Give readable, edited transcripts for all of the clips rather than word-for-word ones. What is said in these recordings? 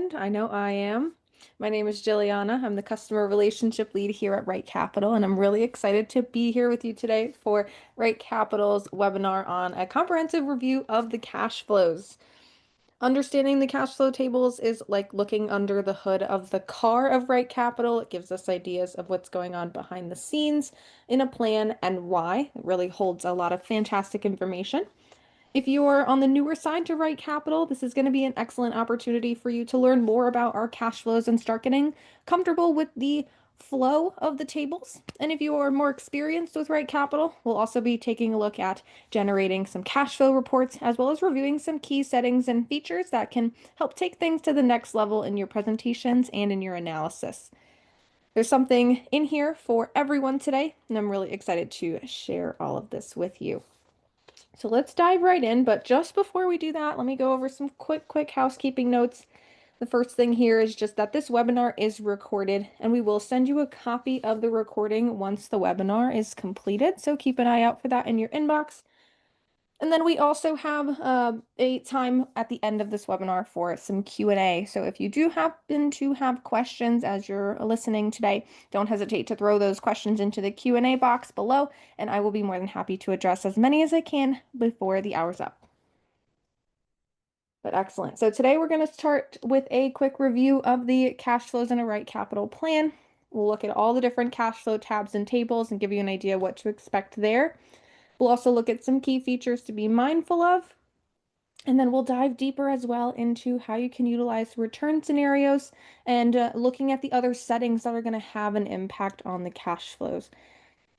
excited. I know I am. My name is Jilliana. I'm the customer relationship lead here at RightCapital, and I'm really excited to be here with you today for RightCapital's webinar on a comprehensive review of the cash flows. Understanding the cash flow tables is like looking under the hood of the car of RightCapital. It gives us ideas of what's going on behind the scenes in a plan and why. It really holds a lot of fantastic information. If you are on the newer side to RightCapital, this is going to be an excellent opportunity for you to learn more about our cash flows and start getting comfortable with the flow of the tables. And if you are more experienced with RightCapital, we'll also be taking a look at generating some cash flow reports as well as reviewing some key settings and features that can help take things to the next level in your presentations and in your analysis. There's something in here for everyone today, and I'm really excited to share all of this with you. So let's dive right in, but just before we do that, let me go over some quick housekeeping notes. The first thing here is just that this webinar is recorded, and we will send you a copy of the recording once the webinar is completed, so keep an eye out for that in your inbox. And then we also have a time at the end of this webinar for some Q&A. So if you do happen to have questions as you're listening today, don't hesitate to throw those questions into the Q&A box below, and I will be more than happy to address as many as I can before the hour's up. But excellent. So today we're going to start with a quick review of the cash flows in a RightCapital plan. We'll look at all the different cash flow tabs and tables and give you an idea what to expect there. We'll also look at some key features to be mindful of. And then we'll dive deeper as well into how you can utilize return scenarios and looking at the other settings that are going to have an impact on the cash flows.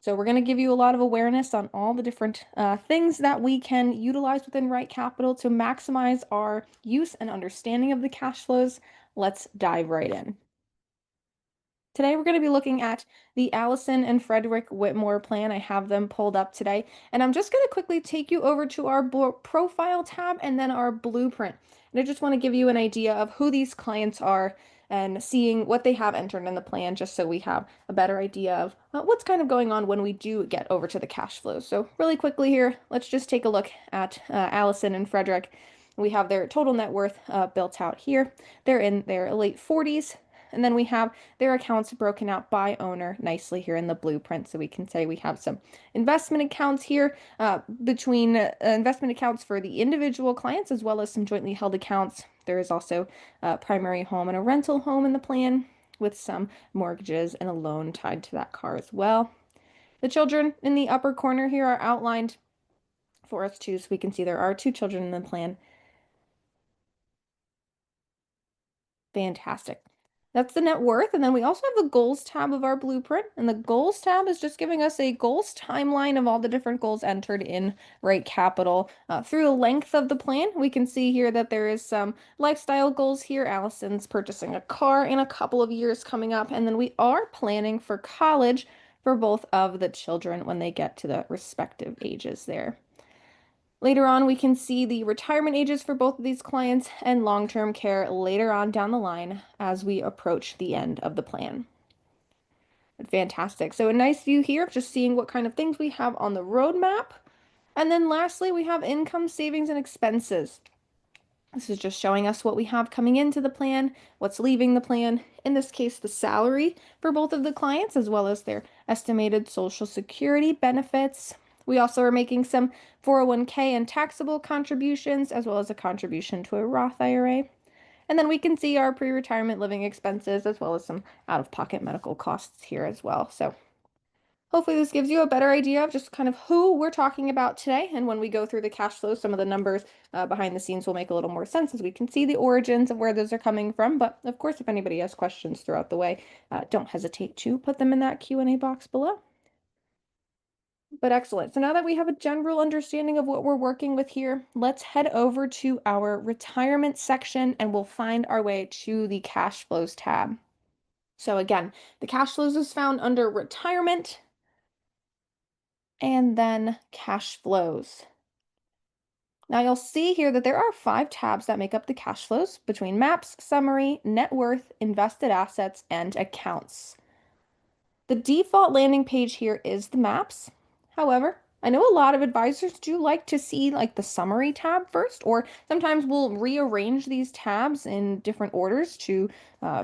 So we're going to give you a lot of awareness on all the different things that we can utilize within RightCapital to maximize our use and understanding of the cash flows. Let's dive right in. Today, we're going to be looking at the Allison and Frederick Whitmore plan. I have them pulled up today, and I'm just going to quickly take you over to our profile tab and then our blueprint. And I just want to give you an idea of who these clients are and seeing what they have entered in the plan, just so we have a better idea of what's kind of going on when we do get over to the cash flows. So really quickly here, let's just take a look at Allison and Frederick. We have their total net worth built out here. They're in their late 40s. And then we have their accounts broken out by owner nicely here in the blueprint. So we can say we have some investment accounts here between investment accounts for the individual clients as well as some jointly held accounts. There is also a primary home and a rental home in the plan with some mortgages and a loan tied to that car as well. The children in the upper corner here are outlined for us too, so we can see there are 2 children in the plan. Fantastic. That's the net worth. And then we also have the goals tab of our blueprint. And the goals tab is just giving us a goals timeline of all the different goals entered in RightCapital through the length of the plan. We can see here that there is some lifestyle goals here. Allison's purchasing a car in a couple of years coming up. And then we are planning for college for both of the children when they get to the respective ages there. Later on, we can see the retirement ages for both of these clients and long-term care later on down the line as we approach the end of the plan. Fantastic. So a nice view here of just seeing what kind of things we have on the roadmap. And then lastly, we have income, savings, and expenses. This is just showing us what we have coming into the plan, what's leaving the plan, in this case, the salary for both of the clients, as well as their estimated Social Security benefits. We also are making some 401k and taxable contributions, as well as a contribution to a Roth IRA. And then we can see our pre-retirement living expenses, as well as some out-of-pocket medical costs here as well. So hopefully this gives you a better idea of just kind of who we're talking about today. And when we go through the cash flow, some of the numbers behind the scenes will make a little more sense as we can see the origins of where those are coming from. But of course, if anybody has questions throughout the way, don't hesitate to put them in that Q&A box below. But excellent. So now that we have a general understanding of what we're working with here, let's head over to our retirement section and we'll find our way to the cash flows tab. So again, the cash flows is found under retirement and then cash flows. Now you'll see here that there are 5 tabs that make up the cash flows between maps, summary, net worth, invested assets, and accounts. The default landing page here is the maps. However, I know a lot of advisors do like to see like the summary tab first, or sometimes we'll rearrange these tabs in different orders to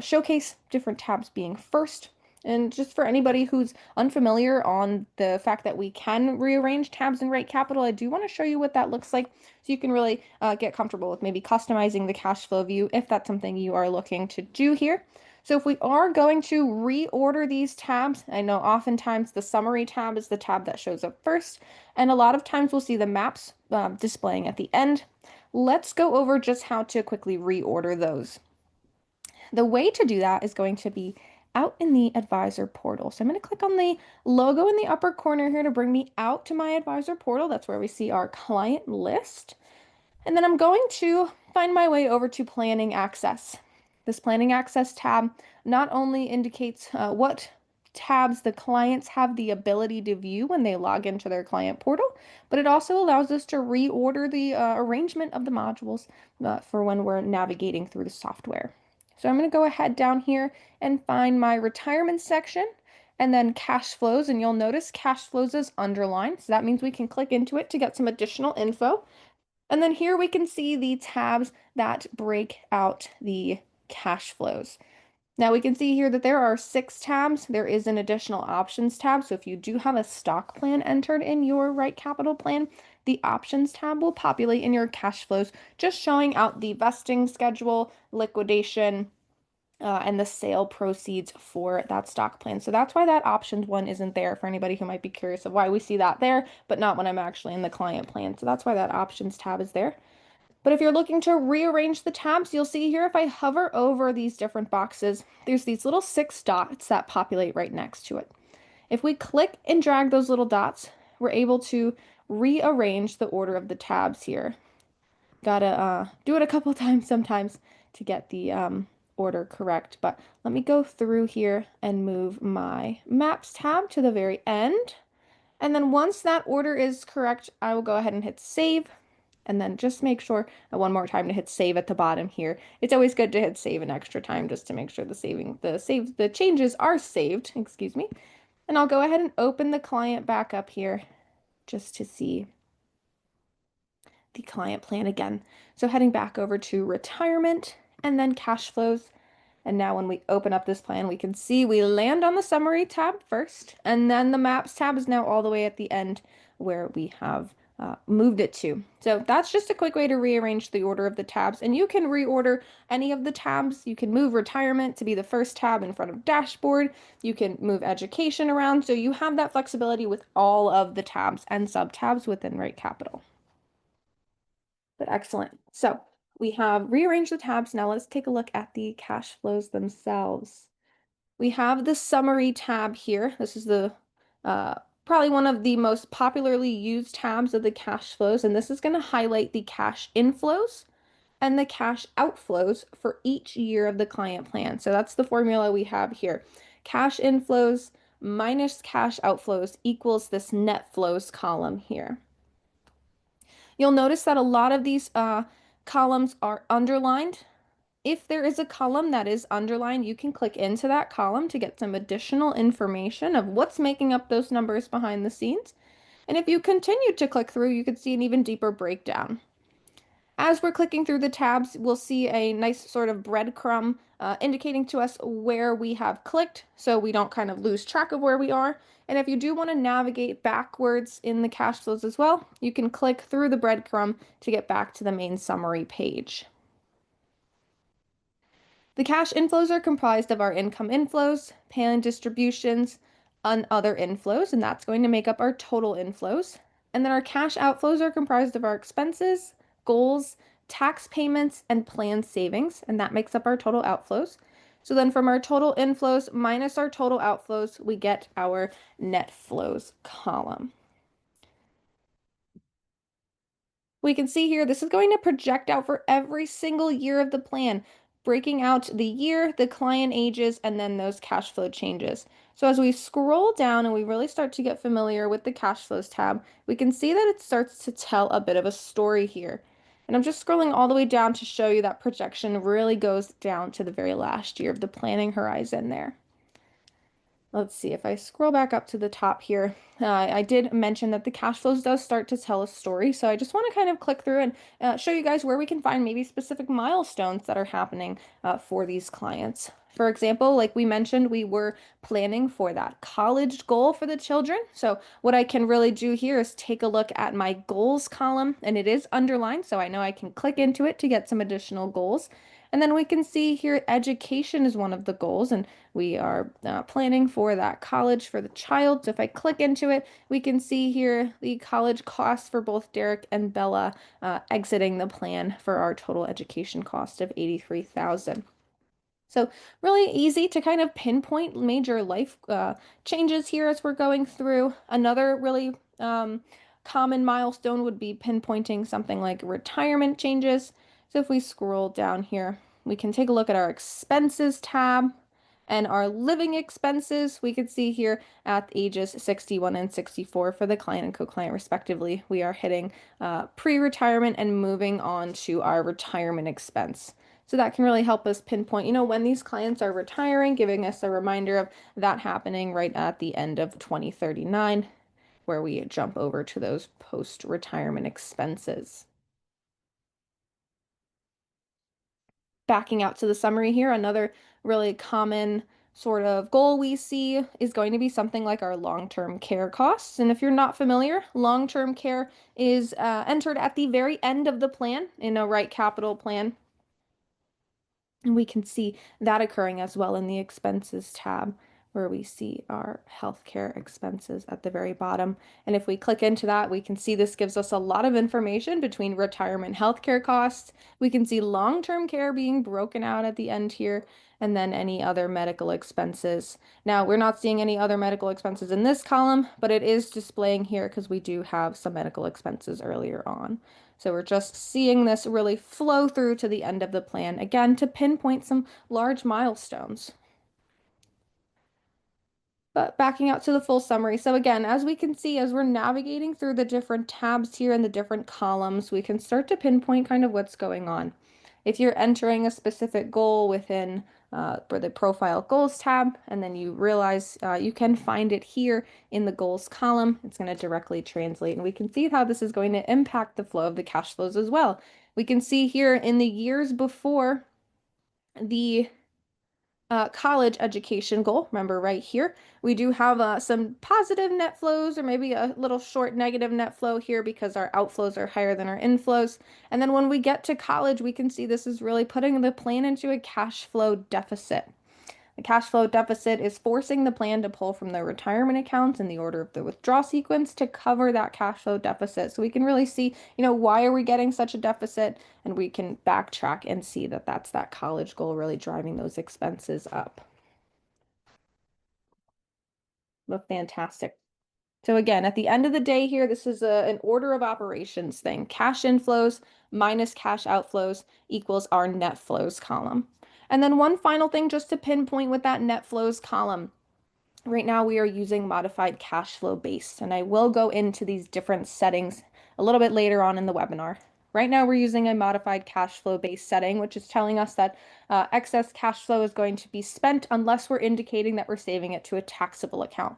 showcase different tabs being first. And just for anybody who's unfamiliar on the fact that we can rearrange tabs in RightCapital, I do want to show you what that looks like so you can really get comfortable with maybe customizing the cash flow view if that's something you are looking to do here. So if we are going to reorder these tabs, I know oftentimes the summary tab is the tab that shows up first, and a lot of times we'll see the maps displaying at the end. Let's go over just how to quickly reorder those. The way to do that is going to be out in the advisor portal. So I'm going to click on the logo in the upper corner here to bring me out to my advisor portal. That's where we see our client list. And then I'm going to find my way over to Planning Access. This Planning Access tab not only indicates what tabs the clients have the ability to view when they log into their client portal, but it also allows us to reorder the arrangement of the modules for when we're navigating through the software. So I'm going to go ahead down here and find my retirement section and then cash flows, and you'll notice cash flows is underlined. So that means we can click into it to get some additional info. And then here we can see the tabs that break out the cash flows. Now we can see here that there are 6 tabs. There is an additional options tab. So if you do have a stock plan entered in your RightCapital plan, the options tab will populate in your cash flows, just showing out the vesting schedule, liquidation, and the sale proceeds for that stock plan. So that's why that options one isn't there for anybody who might be curious of why we see that there, but not when I'm actually in the client plan. So that's why that options tab is there. But if you're looking to rearrange the tabs, you'll see here if I hover over these different boxes, there's these little 6 dots that populate right next to it. If we click and drag those little dots, we're able to rearrange the order of the tabs here. Gotta do it a couple times sometimes to get the order correct, but let me go through here and move my Maps tab to the very end. And then once that order is correct, I will go ahead and hit save. And then just make sure one more time to hit save at the bottom here. It's always good to hit save an extra time just to make sure the changes are saved, excuse me. And I'll go ahead and open the client back up here just to see the client plan again. So heading back over to retirement and then cash flows. And now when we open up this plan, we can see we land on the summary tab first, and then the maps tab is now all the way at the end where we have moved it to. So that's just a quick way to rearrange the order of the tabs, and you can reorder any of the tabs. You can move retirement to be the first tab in front of dashboard. You can move education around. So you have that flexibility with all of the tabs and sub tabs within RightCapital. But excellent. So we have rearranged the tabs. Now let's take a look at the cash flows themselves. We have the summary tab here. This is the probably one of the most popularly used tabs of the cash flows, and this is going to highlight the cash inflows and the cash outflows for each year of the client plan. So that's the formula we have here. Cash inflows minus cash outflows equals this net flows column here. You'll notice that a lot of these columns are underlined. If there is a column that is underlined, you can click into that column to get some additional information of what's making up those numbers behind the scenes. And if you continue to click through, you can see an even deeper breakdown. As we're clicking through the tabs, we'll see a nice sort of breadcrumb indicating to us where we have clicked so we don't kind of lose track of where we are. And if you do want to navigate backwards in the cash flows as well, you can click through the breadcrumb to get back to the main summary page. The cash inflows are comprised of our income inflows, payment distributions, and other inflows, and that's going to make up our total inflows. And then our cash outflows are comprised of our expenses, goals, tax payments, and planned savings, and that makes up our total outflows. So then from our total inflows minus our total outflows, we get our net flows column. We can see here, this is going to project out for every single year of the plan, breaking out the year, the client ages, and then those cash flow changes. So as we scroll down and we really start to get familiar with the cash flows tab, we can see that it starts to tell a bit of a story here. And I'm just scrolling all the way down to show you that projection really goes down to the very last year of the planning horizon there. Let's see if I scroll back up to the top here. I did mention that the cash flows does start to tell a story. So I just want to kind of click through and show you guys where we can find maybe specific milestones that are happening for these clients. For example, like we mentioned, we were planning for that college goal for the children. So what I can really do here is take a look at my goals column, and it is underlined, so I know I can click into it to get some additional goals. And then we can see here education is one of the goals, and we are planning for that college for the child. So if I click into it, we can see here the college costs for both Derek and Bella exiting the plan for our total education cost of $83,000. So really easy to kind of pinpoint major life changes here as we're going through. Another really common milestone would be pinpointing something like retirement changes. So if we scroll down here, we can take a look at our expenses tab and our living expenses. We could see here at ages 61 and 64 for the client and co-client respectively, we are hitting pre-retirement and moving on to our retirement expense. So that can really help us pinpoint, when these clients are retiring, giving us a reminder of that happening right at the end of 2039, where we jump over to those post-retirement expenses. Backing out to the summary here, another really common sort of goal we see is going to be something like our long-term care costs. And if you're not familiar, long-term care is entered at the very end of the plan in a RightCapital plan. And we can see that occurring as well in the expenses tab, where we see our healthcare expenses at the very bottom. And if we click into that, we can see this gives us a lot of information between retirement healthcare costs. We can see long-term care being broken out at the end here, and then any other medical expenses. Now, we're not seeing any other medical expenses in this column, but it is displaying here because we do have some medical expenses earlier on. So we're just seeing this really flow through to the end of the plan, again, to pinpoint some large milestones. But backing out to the full summary. So again, as we can see, as we're navigating through the different tabs here and the different columns, we can start to pinpoint kind of what's going on. If you're entering a specific goal within for the profile goals tab, and then you realize you can find it here in the goals column, it's going to directly translate. And we can see how this is going to impact the flow of the cash flows as well. We can see here in the years before the college education goal, remember right here, we do have some positive net flows or maybe a little short negative net flow here because our outflows are higher than our inflows. And then when we get to college, we can see this is really putting the plan into a cash flow deficit. The cash flow deficit is forcing the plan to pull from the retirement accounts in the order of the withdrawal sequence to cover that cash flow deficit. So we can really see, why are we getting such a deficit? And we can backtrack and see that that's that college goal really driving those expenses up. Look fantastic. So again, at the end of the day here, this is an order of operations thing. Cash inflows minus cash outflows equals our net flows column. And then one final thing just to pinpoint with that net flows column. Right now we are using modified cash flow base, and I will go into these different settings a little bit later on in the webinar. Right now we're using a modified cash flow base setting, which is telling us that excess cash flow is going to be spent unless we're indicating that we're saving it to a taxable account.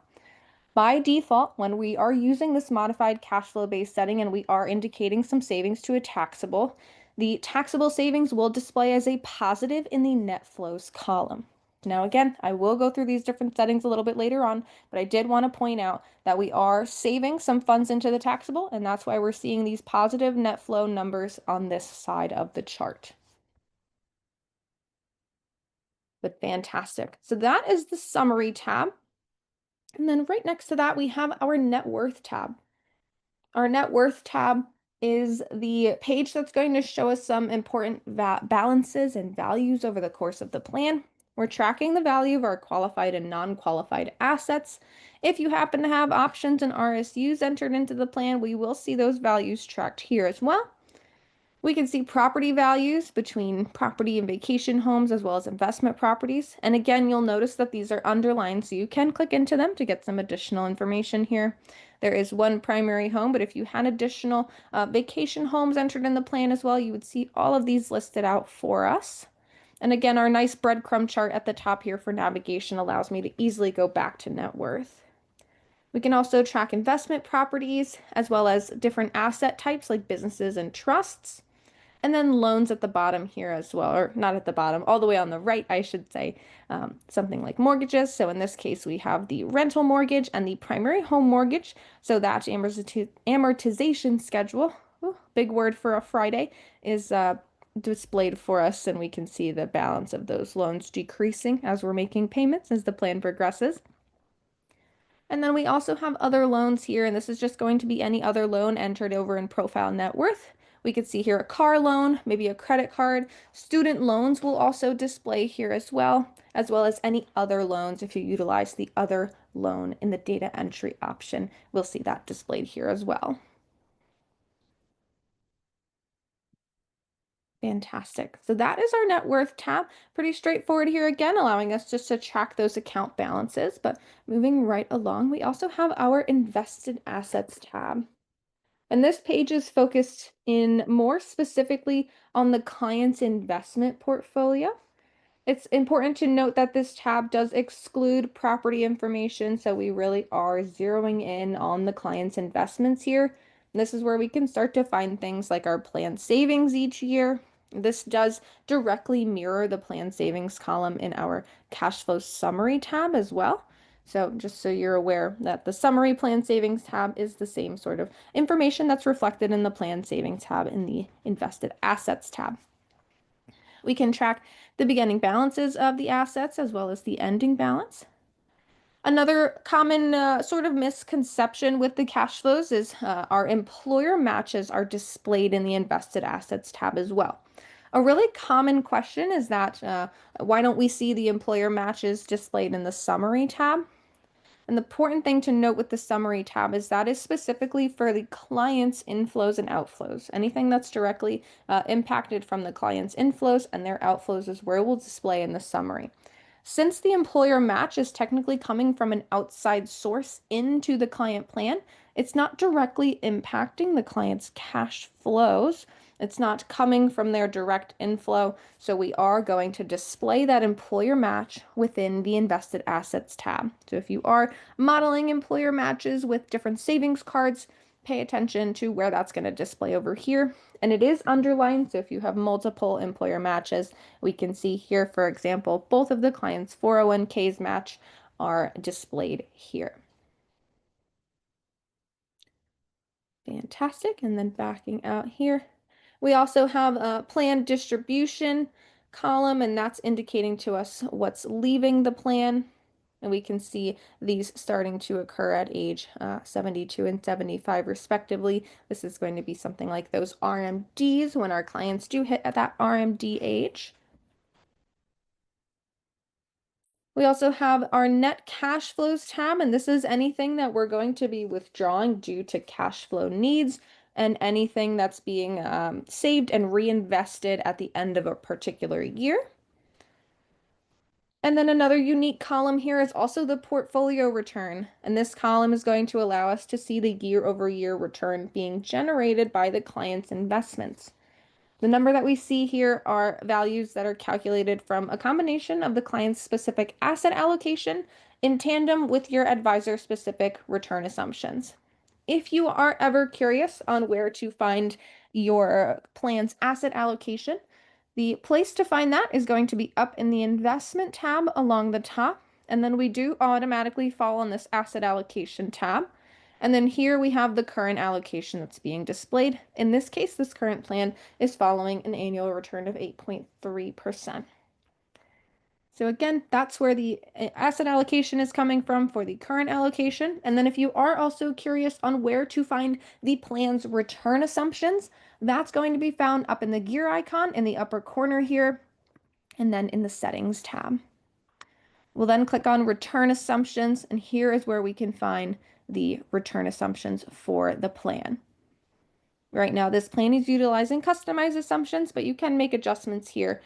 By default, when we are using this modified cash flow base setting and we are indicating some savings to a taxable, the taxable savings will display as a positive in the net flows column. Now, again, I will go through these different settings a little bit later on, but I did want to point out that we are saving some funds into the taxable, and that's why we're seeing these positive net flow numbers on this side of the chart. But fantastic. So that is the summary tab. And then right next to that, we have our net worth tab. Our net worth tab is the page that's going to show us some important balances and values over the course of the plan. We're tracking the value of our qualified and non-qualified assets. If you happen to have options and RSUs entered into the plan, we will see those values tracked here as well. We can see property values between property and vacation homes as well as investment properties. And again, you'll notice that these are underlined, so you can click into them to get some additional information here. There is one primary home, but if you had additional vacation homes entered in the plan as well, you would see all of these listed out for us. And again, our nice breadcrumb chart at the top here for navigation allows me to easily go back to net worth. We can also track investment properties as well as different asset types like businesses and trusts. And then loans at the bottom here as well, or not at the bottom, all the way on the right, I should say, something like mortgages. So in this case, we have the rental mortgage and the primary home mortgage. So that amortization schedule, ooh, big word for a Friday, is displayed for us, and we can see the balance of those loans decreasing as we're making payments as the plan progresses. And then we also have other loans here, and this is just going to be any other loan entered over in profile net worth. We could see here a car loan, maybe a credit card. Student loans will also display here as well as any other loans. If you utilize the other loan in the data entry option, we'll see that displayed here as well. Fantastic. So that is our net worth tab. Pretty straightforward here again, allowing us just to track those account balances. But moving right along, we also have our invested assets tab. And this page is focused in more specifically on the client's investment portfolio. It's important to note that this tab does exclude property information, so we really are zeroing in on the client's investments here. And this is where we can start to find things like our planned savings each year. This does directly mirror the planned savings column in our cash flow summary tab as well. So just so you're aware that the summary plan savings tab is the same sort of information that's reflected in the plan savings tab in the invested assets tab. We can track the beginning balances of the assets as well as the ending balance. Another common sort of misconception with the cash flows is our employer matches are displayed in the invested assets tab as well. A really common question is that why don't we see the employer matches displayed in the summary tab? And the important thing to note with the summary tab is that is specifically for the client's inflows and outflows. Anything that's directly impacted from the client's inflows and their outflows is where we'll display in the summary. Since the employer match is technically coming from an outside source into the client plan, it's not directly impacting the client's cash flows. It's not coming from their direct inflow. So we are going to display that employer match within the invested assets tab. So if you are modeling employer matches with different savings cards, pay attention to where that's going to display over here. And it is underlined, so if you have multiple employer matches, we can see here, for example, both of the client's 401ks match are displayed here. Fantastic. And then backing out here, we also have a planned distribution column, and that's indicating to us what's leaving the plan. And we can see these starting to occur at age 72 and 75 respectively. This is going to be something like those RMDs when our clients do hit at that RMD age. We also have our net cash flows tab, and this is anything that we're going to be withdrawing due to cash flow needs and anything that's being saved and reinvested at the end of a particular year. And then another unique column here is also the portfolio return. And this column is going to allow us to see the year-over-year return being generated by the client's investments. The number that we see here are values that are calculated from a combination of the client's specific asset allocation in tandem with your advisor-specific return assumptions. If you are ever curious on where to find your plan's asset allocation, the place to find that is going to be up in the investment tab along the top. And then we do automatically fall on this asset allocation tab. And then here we have the current allocation that's being displayed. In this case, this current plan is following an annual return of 8.3%. So again, that's where the asset allocation is coming from for the current allocation. And then if you are also curious on where to find the plan's return assumptions, that's going to be found up in the gear icon in the upper corner here, and then in the settings tab. We'll then click on return assumptions, and here is where we can find the return assumptions for the plan. Right now, this plan is utilizing customized assumptions, but you can make adjustments here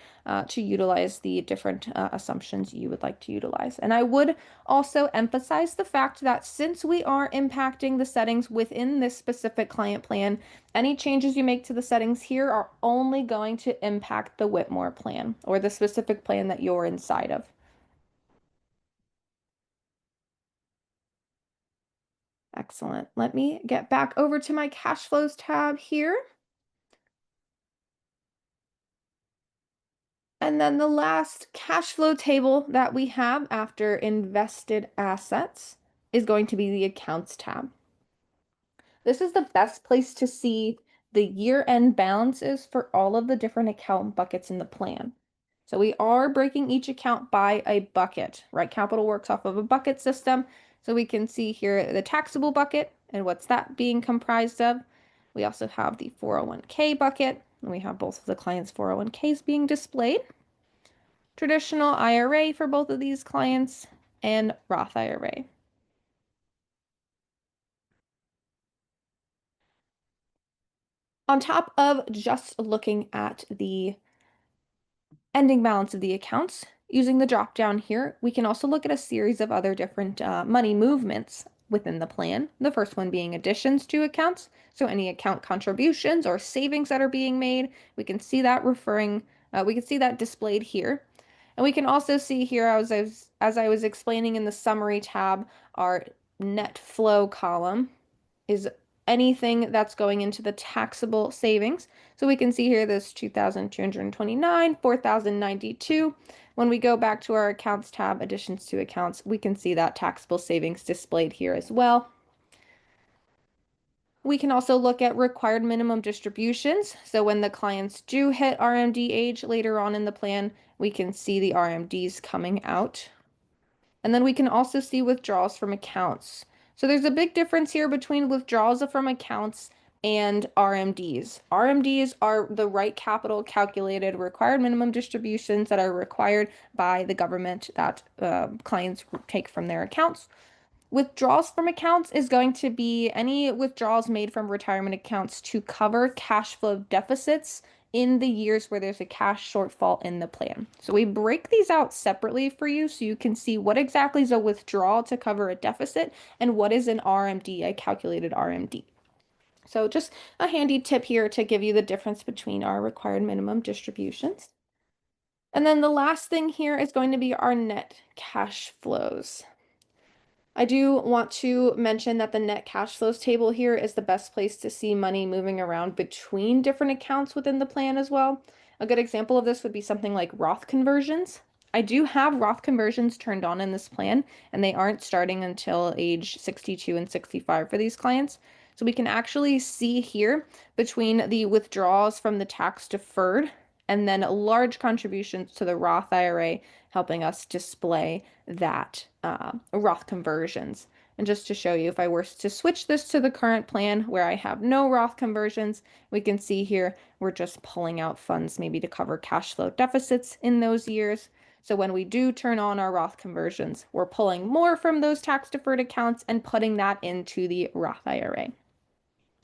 to utilize the different assumptions you would like to utilize. And I would also emphasize the fact that since we are impacting the settings within this specific client plan, any changes you make to the settings here are only going to impact the Whitmore plan or the specific plan that you're inside of. Excellent. Let me get back over to my cash flows tab here. And then the last cash flow table that we have after invested assets is going to be the accounts tab. This is the best place to see the year-end balances for all of the different account buckets in the plan. So we are breaking each account by a bucket. RightCapital works off of a bucket system. So we can see here the taxable bucket and what's that being comprised of. We also have the 401k bucket, and we have both of the clients' 401ks being displayed. Traditional IRA for both of these clients, and Roth IRA. On top of just looking at the ending balance of the accounts, using the drop down here, we can also look at a series of other different money movements within the plan. The first one being additions to accounts. So any account contributions or savings that are being made, we can see that we can see that displayed here. And we can also see here, as I was explaining in the summary tab, our net flow column is anything that's going into the taxable savings. So we can see here this 2,229, 4,092. When we go back to our accounts tab, additions to accounts, we can see that taxable savings displayed here as well. We can also look at required minimum distributions. So when the clients do hit RMD age later on in the plan, we can see the RMDs coming out. And then we can also see withdrawals from accounts. So there's a big difference here between withdrawals from accounts and RMDs. RMDs are the RightCapital calculated required minimum distributions that are required by the government that clients take from their accounts. Withdrawals from accounts is going to be any withdrawals made from retirement accounts to cover cash flow deficits in the years where there's a cash shortfall in the plan. So we break these out separately for you so you can see what exactly is a withdrawal to cover a deficit and what is an RMD, a calculated RMD. So just a handy tip here to give you the difference between our required minimum distributions. And then the last thing here is going to be our net cash flows. I do want to mention that the net cash flows table here is the best place to see money moving around between different accounts within the plan as well. A good example of this would be something like Roth conversions. I do have Roth conversions turned on in this plan, and they aren't starting until age 62 and 65 for these clients. So we can actually see here between the withdrawals from the tax deferred and then large contributions to the Roth IRA, helping us display that Roth conversions. And just to show you, if I were to switch this to the current plan where I have no Roth conversions, we can see here we're just pulling out funds maybe to cover cash flow deficits in those years. So when we do turn on our Roth conversions, we're pulling more from those tax deferred accounts and putting that into the Roth IRA.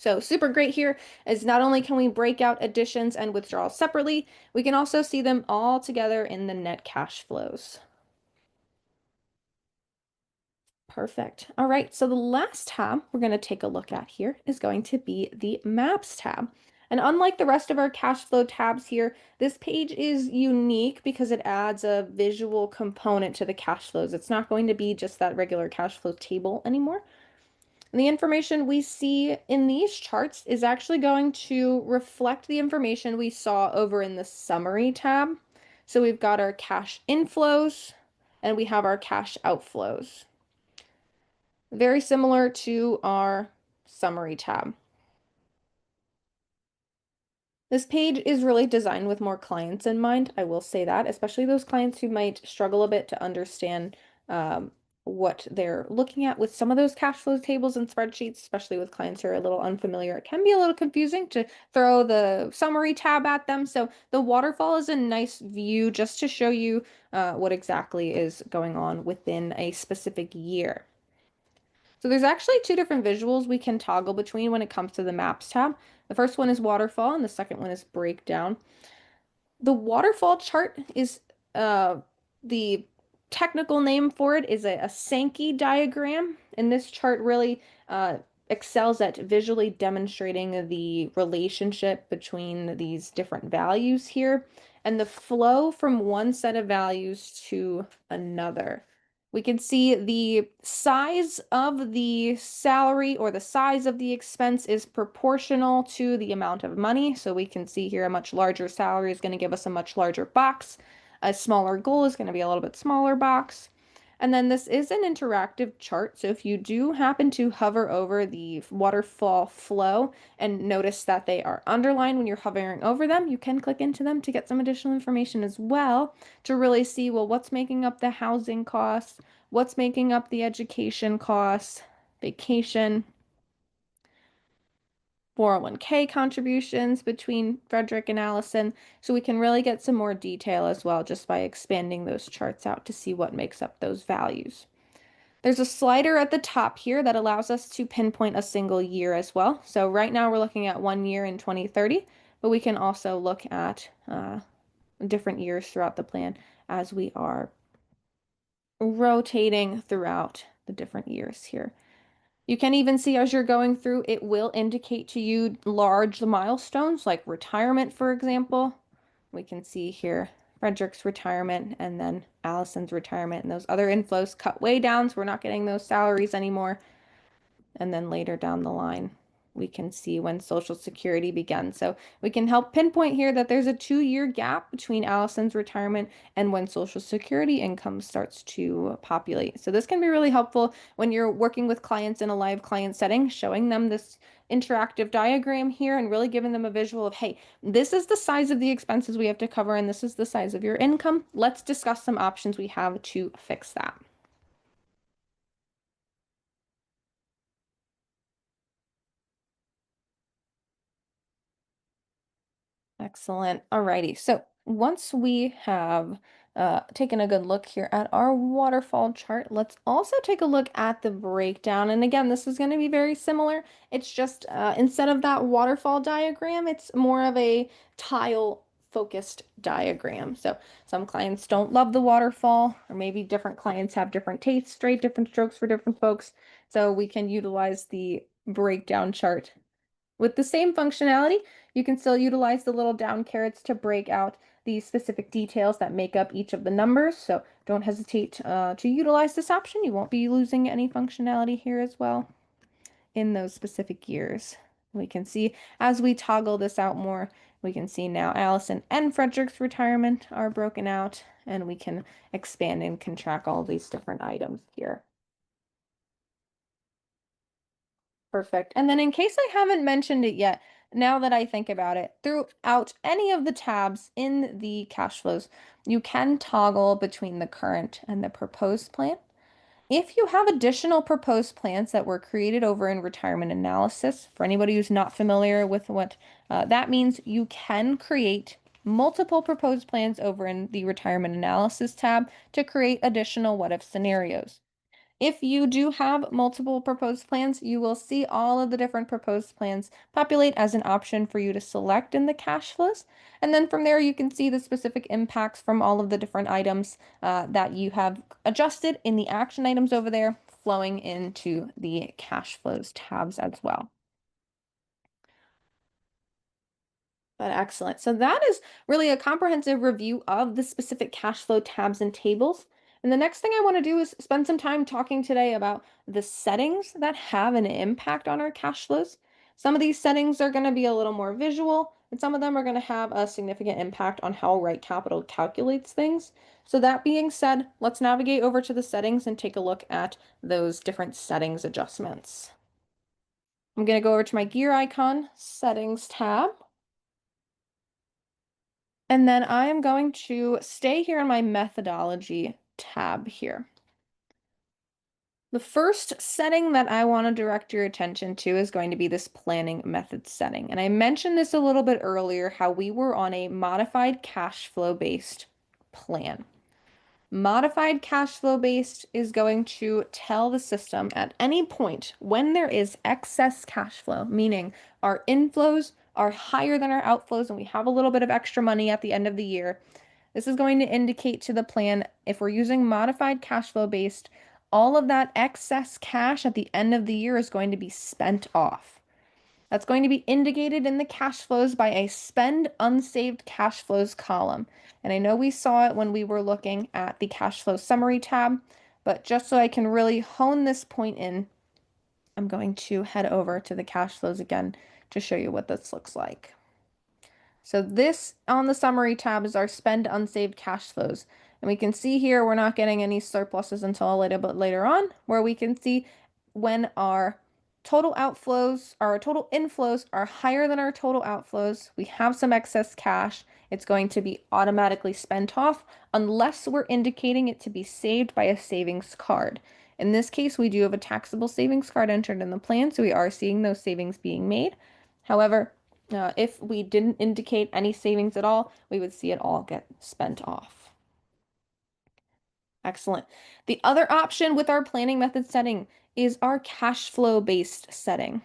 So super great here is not only can we break out additions and withdrawals separately, we can also see them all together in the net cash flows. Perfect. All right, so the last tab we're going to take a look at here is going to be the Maps tab. And unlike the rest of our cash flow tabs here, this page is unique because it adds a visual component to the cash flows. It's not going to be just that regular cash flow table anymore. And the information we see in these charts is actually going to reflect the information we saw over in the Summary tab. So we've got our cash inflows and we have our cash outflows. Very similar to our Summary tab. This page is really designed with more clients in mind. I will say that, especially those clients who might struggle a bit to understand what they're looking at with some of those cash flow tables and spreadsheets, especially with clients who are a little unfamiliar. It can be a little confusing to throw the summary tab at them. So the waterfall is a nice view just to show you what exactly is going on within a specific year. So there's actually two different visuals we can toggle between when it comes to the Maps tab. The first one is waterfall, and the second one is breakdown. The waterfall chart is the technical name for it is a Sankey diagram, and this chart really excels at visually demonstrating the relationship between these different values here and the flow from one set of values to another. We can see the size of the salary or the size of the expense is proportional to the amount of money. So we can see here a much larger salary is going to give us a much larger box. A smaller goal is going to be a little bit smaller box. And then this is an interactive chart. So if you do happen to hover over the waterfall flow and notice that they are underlined when you're hovering over them, you can click into them to get some additional information as well to really see, well, what's making up the housing costs, what's making up the education costs, vacation, 401k contributions between Frederick and Allison. So we can really get some more detail as well just by expanding those charts out to see what makes up those values. There's a slider at the top here that allows us to pinpoint a single year as well. So right now we're looking at 1 year in 2030, but we can also look at different years throughout the plan as we are rotating throughout the different years here. You can even see as you're going through, it will indicate to you large milestones like retirement, for example. We can see here Frederick's retirement and then Allison's retirement, and those other inflows cut way down, so we're not getting those salaries anymore. And then later down the line, we can see when Social Security began. So we can help pinpoint here that there's a 2-year gap between Allison's retirement and when Social Security income starts to populate. So this can be really helpful when you're working with clients in a live client setting, showing them this interactive diagram here and really giving them a visual of, hey, this is the size of the expenses we have to cover and this is the size of your income. Let's discuss some options we have to fix that. Excellent. Alrighty. So once we have taken a good look here at our waterfall chart, let's also take a look at the breakdown. And again, this is going to be very similar. It's just instead of that waterfall diagram, it's more of a tile focused diagram. So some clients don't love the waterfall, or maybe different clients have different tastes, right? Different strokes for different folks. So we can utilize the breakdown chart with the same functionality. You can still utilize the little down carrots to break out the specific details that make up each of the numbers. So don't hesitate to utilize this option. You won't be losing any functionality here as well in those specific years. We can see as we toggle this out more, we can see now Allison and Frederick's retirement are broken out, and we can expand and can track all these different items here. Perfect. And then in case I haven't mentioned it yet, now that I think about it, throughout any of the tabs in the cash flows, you can toggle between the current and the proposed plan. If you have additional proposed plans that were created over in retirement analysis, for anybody who's not familiar with what that means, you can create multiple proposed plans over in the retirement analysis tab to create additional what if scenarios. If you do have multiple proposed plans, you will see all of the different proposed plans populate as an option for you to select in the cash flows. And then from there, you can see the specific impacts from all of the different items that you have adjusted in the action items over there, flowing into the cash flows tabs as well. But excellent. So that is really a comprehensive review of the specific cash flow tabs and tables. And the next thing I want to do is spend some time talking today about the settings that have an impact on our cash flows. Some of these settings are going to be a little more visual, and some of them are going to have a significant impact on how RightCapital calculates things. So that being said, let's navigate over to the settings and take a look at those different settings adjustments. I'm going to go over to my gear icon, settings tab. And then I am going to stay here in my methodology tab here. The first setting that I want to direct your attention to is going to be this planning method setting. And I mentioned this a little bit earlier, how we were on a modified cash flow based plan. Modified cash flow based is going to tell the system at any point when there is excess cash flow, meaning our inflows are higher than our outflows and we have a little bit of extra money at the end of the year. This is going to indicate to the plan, if we're using modified cash flow based, all of that excess cash at the end of the year is going to be spent off. That's going to be indicated in the cash flows by a spend unsaved cash flows column. And I know we saw it when we were looking at the cash flow summary tab, but just so I can really hone this point in, I'm going to head over to the cash flows again to show you what this looks like. So this on the summary tab is our spend unsaved cash flows. And we can see here we're not getting any surpluses until a little bit later on, where we can see when our total outflows, our total inflows are higher than our total outflows, we have some excess cash, it's going to be automatically spent off unless we're indicating it to be saved by a savings card. In this case, we do have a taxable savings card entered in the plan, so we are seeing those savings being made. However, if we didn't indicate any savings at all, we would see it all get spent off. Excellent. The other option with our planning method setting is our cash flow based setting.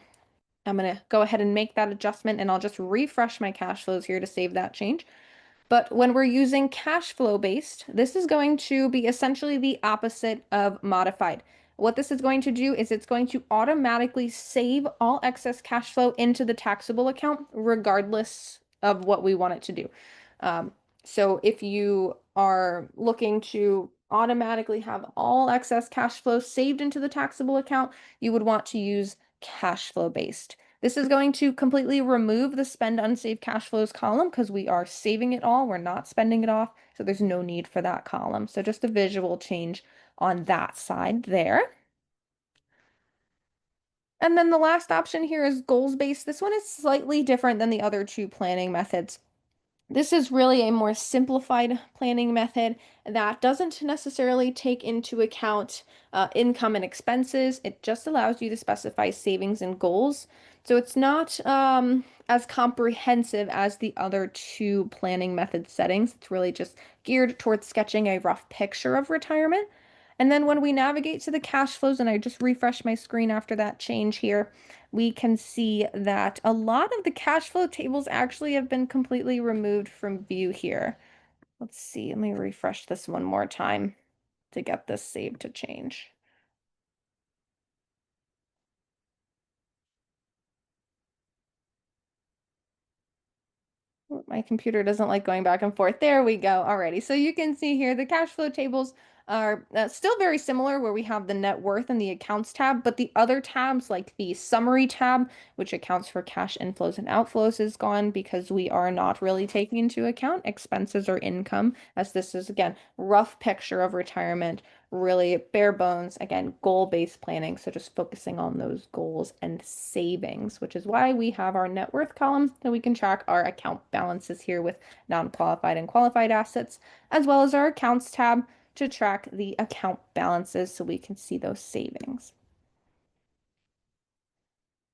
I'm going to go ahead and make that adjustment and I'll just refresh my cash flows here to save that change. But when we're using cash flow based, this is going to be essentially the opposite of modified. What this is going to do is it's going to automatically save all excess cash flow into the taxable account, regardless of what we want it to do. So if you are looking to automatically have all excess cash flow saved into the taxable account, you would want to use cash flow based. This is going to completely remove the spend unsaved cash flows column because we are saving it all. We're not spending it off. So there's no need for that column. So just a visual change on that side there. And then the last option here is goals based. This one is slightly different than the other two planning methods. This is really a more simplified planning method that doesn't necessarily take into account income and expenses. It just allows you to specify savings and goals. So it's not as comprehensive as the other two planning method settings. It's really just geared towards sketching a rough picture of retirement. And then when we navigate to the cash flows, and I just refresh my screen after that change here, we can see that a lot of the cash flow tables actually have been completely removed from view here. Let's see, let me refresh this one more time to get this saved to change. My computer doesn't like going back and forth. There we go. Alrighty. So you can see here the cash flow tables are still very similar where we have the net worth and the accounts tab, but the other tabs like the summary tab, which accounts for cash inflows and outflows, is gone because we are not really taking into account expenses or income, as this is again rough picture of retirement, really bare bones, again, goal-based planning. So just focusing on those goals and savings, which is why we have our net worth column that we can track our account balances here with non-qualified and qualified assets, as well as our accounts tab to track the account balances so we can see those savings.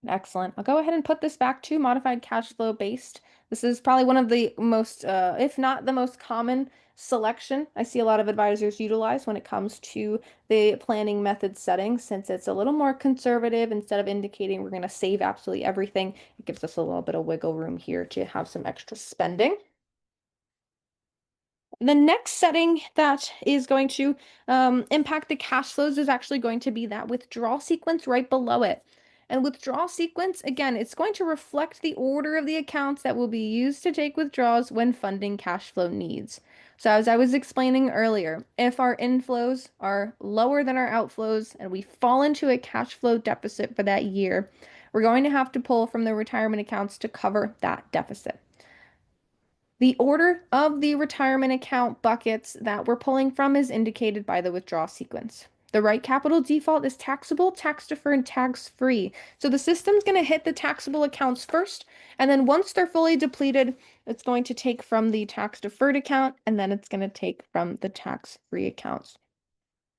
Excellent. I'll go ahead and put this back to modified cash flow based. This is probably one of the most, if not the most common selection I see a lot of advisors utilize when it comes to the planning method setting, since it's a little more conservative. Instead of indicating we're going to save absolutely everything, it gives us a little bit of wiggle room here to have some extra spending. The next setting that is going to impact the cash flows is actually going to be that withdrawal sequence right below it. And withdrawal sequence, again, it's going to reflect the order of the accounts that will be used to take withdrawals when funding cash flow needs. So as I was explaining earlier, if our inflows are lower than our outflows and we fall into a cash flow deficit for that year, we're going to have to pull from the retirement accounts to cover that deficit. The order of the retirement account buckets that we're pulling from is indicated by the withdrawal sequence. The RightCapital default is taxable, tax-deferred, tax-free. So the system's going to hit the taxable accounts first, and then once they're fully depleted, it's going to take from the tax-deferred account, and then it's going to take from the tax-free accounts.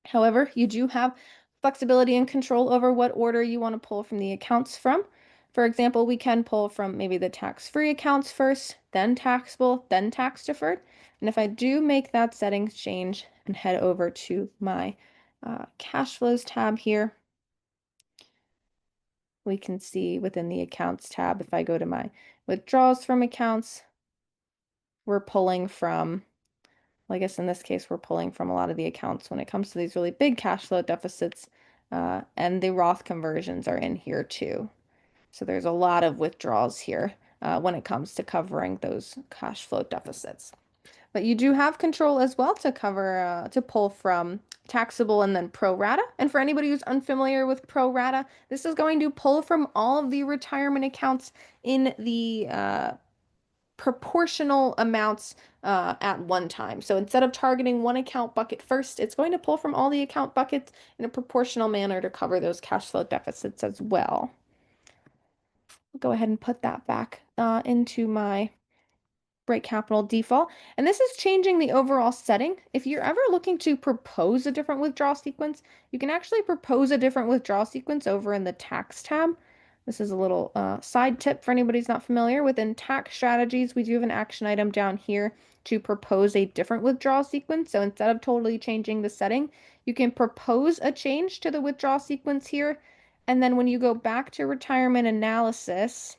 However, you do have flexibility and control over what order you want to pull from the accounts from. For example, we can pull from maybe the tax-free accounts first, then taxable, then tax-deferred. And if I do make that settings change, and head over to my cash flows tab here. We can see within the accounts tab, if I go to my withdrawals from accounts, we're pulling from, well, I guess in this case, we're pulling from a lot of the accounts when it comes to these really big cash flow deficits, and the Roth conversions are in here too. So there's a lot of withdrawals here when it comes to covering those cash flow deficits. But you do have control as well to cover, to pull from taxable and then pro rata. And for anybody who's unfamiliar with pro rata, this is going to pull from all of the retirement accounts in the proportional amounts at one time. So instead of targeting one account bucket first, it's going to pull from all the account buckets in a proportional manner to cover those cash flow deficits as well. I'll go ahead and put that back into my RightCapital default. And this is changing the overall setting. If you're ever looking to propose a different withdrawal sequence, you can actually propose a different withdrawal sequence over in the tax tab. This is a little side tip for anybody who's not familiar. Within tax strategies, we do have an action item down here to propose a different withdrawal sequence. So instead of totally changing the setting, you can propose a change to the withdrawal sequence here. And then when you go back to retirement analysis,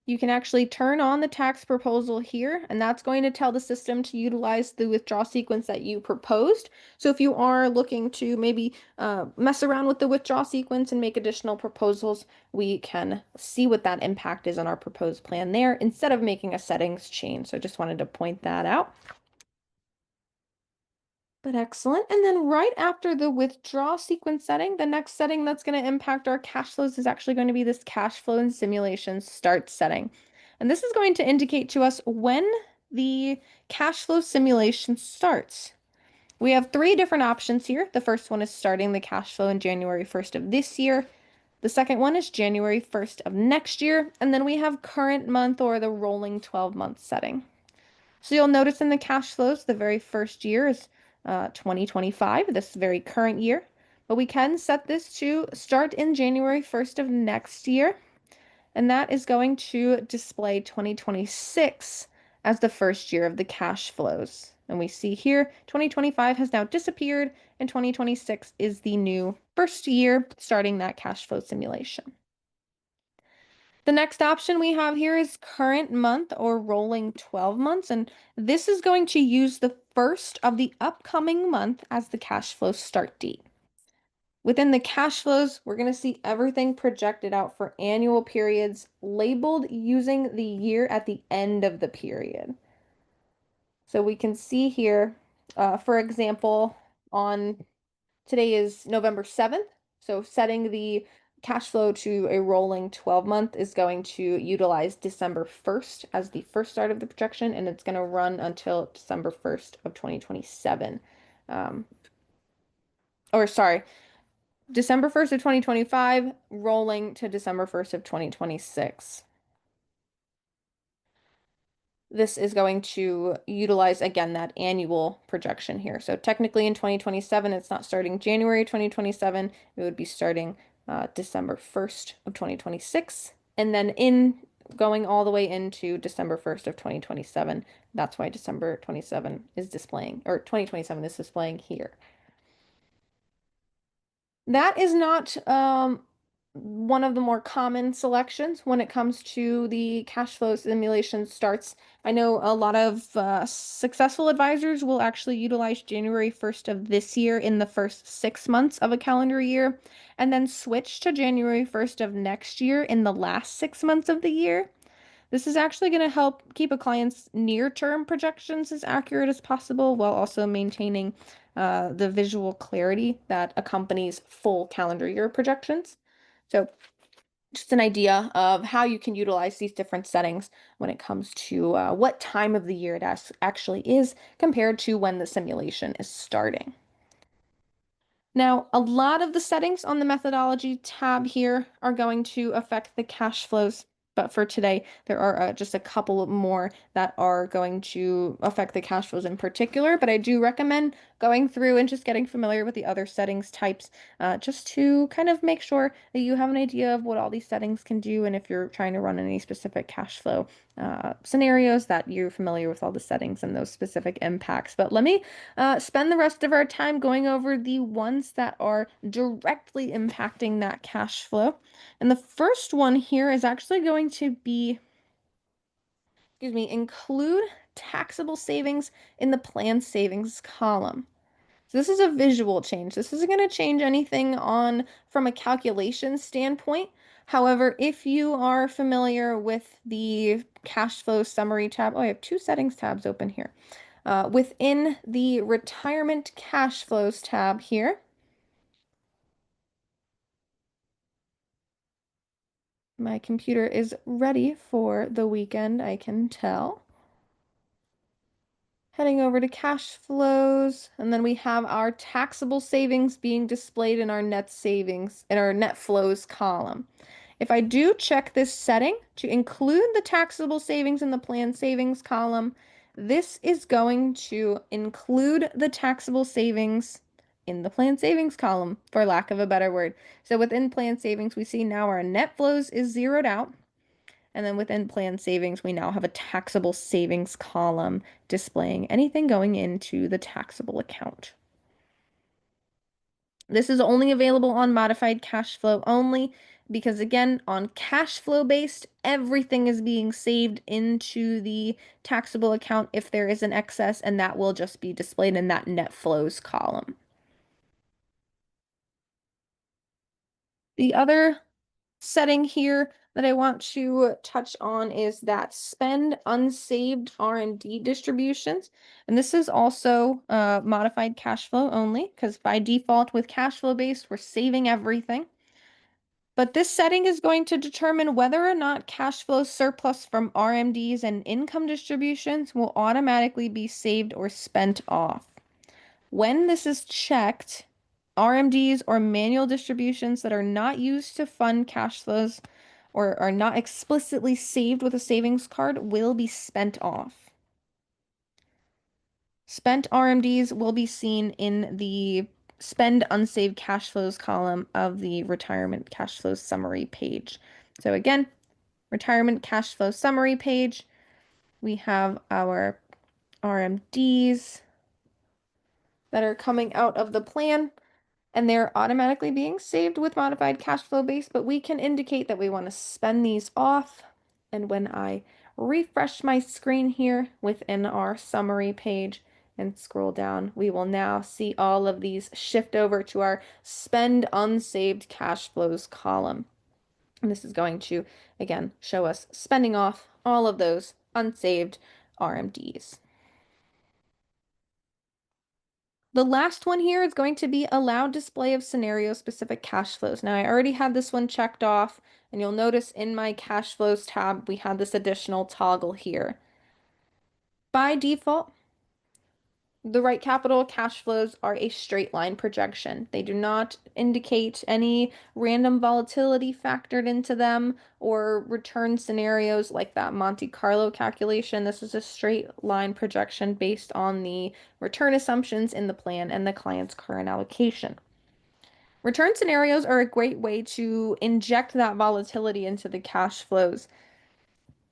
you can actually turn on the tax proposal here, and that's going to tell the system to utilize the withdrawal sequence that you proposed. So if you are looking to maybe mess around with the withdrawal sequence and make additional proposals, we can see what that impact is on our proposed plan there instead of making a settings change. So I just wanted to point that out. But excellent. And then right after the withdrawal sequence setting, the next setting that's going to impact our cash flows is actually going to be this cash flow and simulation start setting. And this is going to indicate to us when the cash flow simulation starts. We have three different options here. The first one is starting the cash flow in January 1st of this year. The second one is January 1st of next year. And then we have current month or the rolling 12-month setting. So you'll notice in the cash flows, the very first year is 2025, this very current year. But we can set this to start in January 1st of next year. And that is going to display 2026 as the first year of the cash flows. And we see here 2025 has now disappeared and 2026 is the new first year starting that cash flow simulation. The next option we have here is current month or rolling 12 months, and this is going to use the first of the upcoming month as the cash flow start date. Within the cash flows, we're going to see everything projected out for annual periods labeled using the year at the end of the period. So we can see here, for example, on today is November 7th. So setting the cash flow to a rolling 12-month is going to utilize December 1st as the first start of the projection, and it's going to run until December 1st of 2027. December 1st of 2025, rolling to December 1st of 2026. This is going to utilize, again, that annual projection here. So technically in 2027, it's not starting January 2027. It would be starting December 1st of 2026. And then going all the way into December 1st of 2027. That's why December 27 is displaying, or 2027 is displaying here. That is not one of the more common selections when it comes to the cash flow simulation starts. I know a lot of successful advisors will actually utilize January 1st of this year in the first 6 months of a calendar year, and then switch to January 1st of next year in the last 6 months of the year. This is actually going to help keep a client's near-term projections as accurate as possible while also maintaining the visual clarity that accompanies full calendar year projections. So just an idea of how you can utilize these different settings when it comes to what time of the year it actually is compared to when the simulation is starting. Now, a lot of the settings on the methodology tab here are going to affect the cash flows, but for today, there are just a couple more that are going to affect the cash flows in particular. But I do recommend going through and just getting familiar with the other settings types, just to kind of make sure that you have an idea of what all these settings can do, and if you're trying to run any specific cash flow scenarios, that you're familiar with all the settings and those specific impacts. But let me spend the rest of our time going over the ones that are directly impacting that cash flow. And the first one here is actually going to be, excuse me, include taxable savings in the plan savings column. So this is a visual change. This isn't going to change anything on from a calculation standpoint. However, if you are familiar with the cash flow summary tab, oh, I have two settings tabs open here. Within the retirement cash flows tab here, my computer is ready for the weekend, I can tell. Heading over to cash flows, and then we have our taxable savings being displayed in our net savings, in our net flows column. If I do check this setting to include the taxable savings in the plan savings column, this is going to include the taxable savings in the plan savings column, for lack of a better word. So within plan savings, we see now our net flows is zeroed out. And then within plan savings, we now have a taxable savings column displaying anything going into the taxable account. This is only available on modified cash flow only because, again, on cash flow based, everything is being saved into the taxable account if there is an excess, and that will just be displayed in that net flows column. The other setting here that I want to touch on is that spend unsaved R&D distributions. And this is also modified cash flow only, because by default with cash flow based, we're saving everything. But this setting is going to determine whether or not cash flow surplus from RMDs and income distributions will automatically be saved or spent off. When this is checked, RMDs or manual distributions that are not used to fund cash flows or are not explicitly saved with a savings card will be spent off. Spent RMDs will be seen in the spend unsaved cash flows column of the retirement cash flow summary page. So again, retirement cash flow summary page, we have our RMDs that are coming out of the plan, and they're automatically being saved with modified cash flow base, but we can indicate that we want to spend these off. And when I refresh my screen here within our summary page and scroll down, we will now see all of these shift over to our spend unsaved cash flows column. And this is going to, again, show us spending off all of those unsaved RMDs. The last one here is going to be allow display of scenario-specific cash flows. Now, I already had this one checked off, and you'll notice in my cash flows tab, we had this additional toggle here. By default, the RightCapital cash flows are a straight line projection. They do not indicate any random volatility factored into them or return scenarios like that Monte Carlo calculation. This is a straight line projection based on the return assumptions in the plan and the client's current allocation. Return scenarios are a great way to inject that volatility into the cash flows.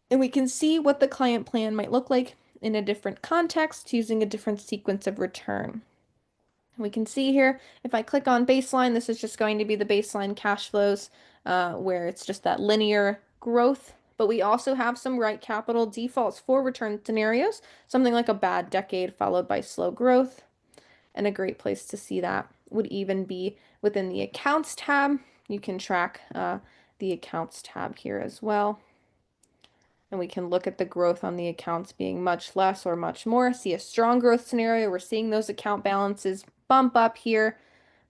And we can see what the client plan might look like in a different context using a different sequence of return. We can see here, if I click on baseline, this is just going to be the baseline cash flows where it's just that linear growth. But we also have some RightCapital defaults for return scenarios, something like a bad decade followed by slow growth. And a great place to see that would even be within the accounts tab. You can track the accounts tab here as well. And we can look at the growth on the accounts being much less or much more. See a strong growth scenario. We're seeing those account balances bump up here,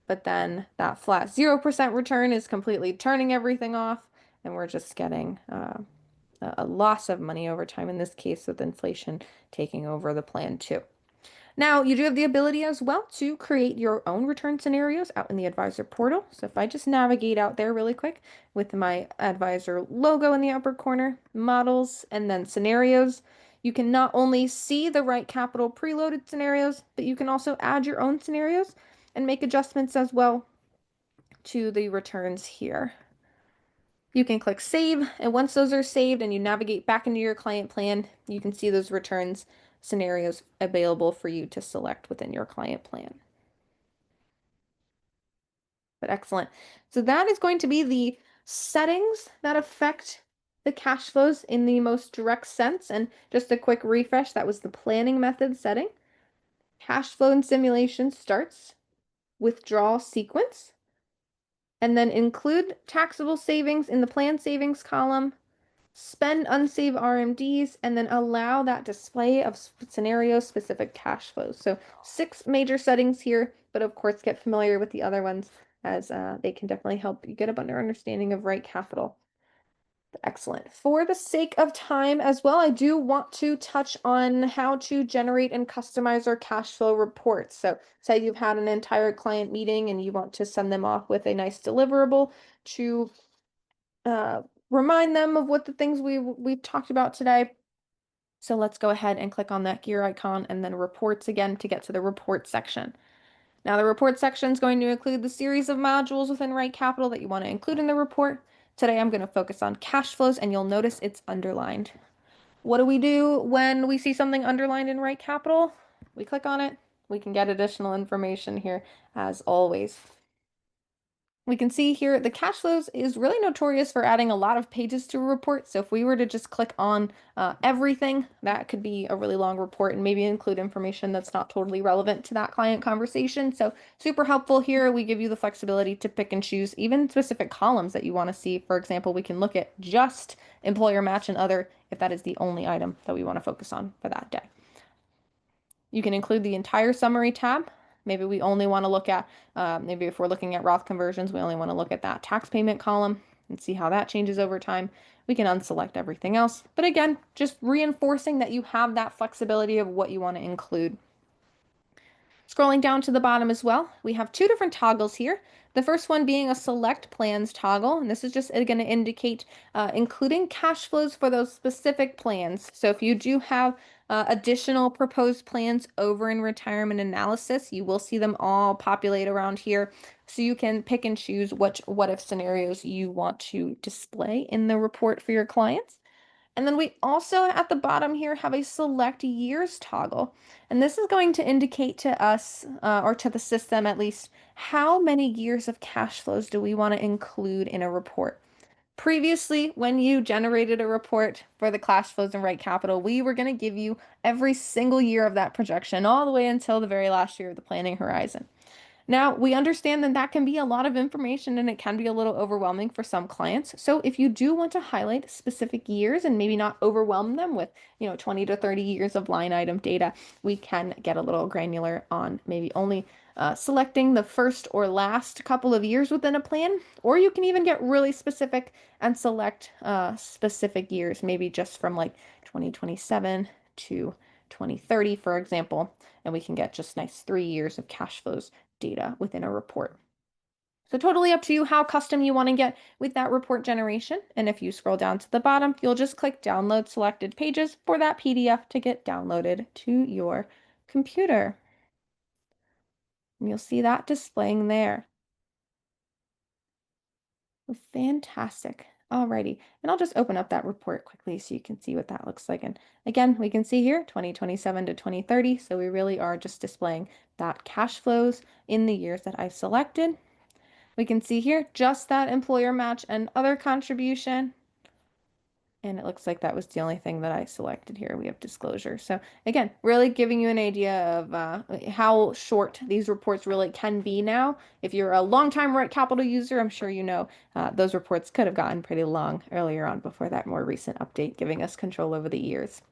but then that flat 0% return is completely turning everything off, and we're just getting a loss of money over time, in this case with inflation taking over the plan too. Now, you do have the ability as well to create your own return scenarios out in the advisor portal. So if I just navigate out there really quick with my advisor logo in the upper corner, models, and then scenarios, you can not only see the RightCapital preloaded scenarios, but you can also add your own scenarios and make adjustments as well to the returns here. You can click save, and once those are saved and you navigate back into your client plan, you can see those returns scenarios available for you to select within your client plan. But excellent. So that is going to be the settings that affect the cash flows in the most direct sense. And just a quick refresh, that was the planning method setting. Cash flow and simulation starts, withdrawal sequence, and then include taxable savings in the plan savings column, spend unsave RMDs, and then allow that display of scenario-specific cash flows. So 6 major settings here, but of course get familiar with the other ones as they can definitely help you get a better understanding of RightCapital. Excellent. For the sake of time as well, I do want to touch on how to generate and customize our cash flow reports. So say you've had an entire client meeting and you want to send them off with a nice deliverable to remind them of what the things we've talked about today. So let's go ahead and click on that gear icon and then reports again to get to the report section. Now the report section is going to include the series of modules within RightCapital that you want to include in the report. Today I'm going to focus on cash flows, and you'll notice it's underlined. What do we do when we see something underlined in RightCapital? We click on it. We can get additional information here as always. We can see here the cash flows is really notorious for adding a lot of pages to a report. So if we were to just click on everything, that could be a really long report and maybe include information that's not totally relevant to that client conversation. So super helpful here. We give you the flexibility to pick and choose even specific columns that you want to see. For example, we can look at just employer match and other if that is the only item that we want to focus on for that day. You can include the entire summary tab. Maybe we only want to look at, maybe if we're looking at Roth conversions, we only want to look at that tax payment column and see how that changes over time. We can unselect everything else. But again, just reinforcing that you have that flexibility of what you want to include. Scrolling down to the bottom as well, we have 2 different toggles here. The first one being a select plans toggle, and this is just going to indicate including cash flows for those specific plans. So if you do have additional proposed plans over in retirement analysis, you will see them all populate around here. So you can pick and choose which what if scenarios you want to display in the report for your clients. And then we also at the bottom here have a select years toggle. And this is going to indicate to us, or to the system at least, how many years of cash flows do we want to include in a report. Previously, when you generated a report for the cash flows in RightCapital, we were going to give you every single year of that projection all the way until the very last year of the planning horizon. Now, we understand that that can be a lot of information and it can be a little overwhelming for some clients. So if you do want to highlight specific years and maybe not overwhelm them with, 20 to 30 years of line item data, we can get a little granular on maybe only selecting the first or last couple of years within a plan, or you can even get really specific and select specific years, maybe just from like 2027 to 2030, for example, and we can get just nice 3 years of cash flows data within a report. So totally up to you how custom you want to get with that report generation. And if you scroll down to the bottom, you'll just click download selected pages for that PDF to get downloaded to your computer. And you'll see that displaying there. Fantastic. Alrighty, and I'll just open up that report quickly so you can see what that looks like. And again, we can see here 2027 to 2030. So we really are just displaying that cash flows in the years that I selected. We can see here just that employer match and other contribution. And it looks like that was the only thing that I selected here. We have disclosure. So again, really giving you an idea of how short these reports really can be now. If you're a longtime RightCapital user, I'm sure you know those reports could have gotten pretty long earlier on before that more recent update, giving us control over the years.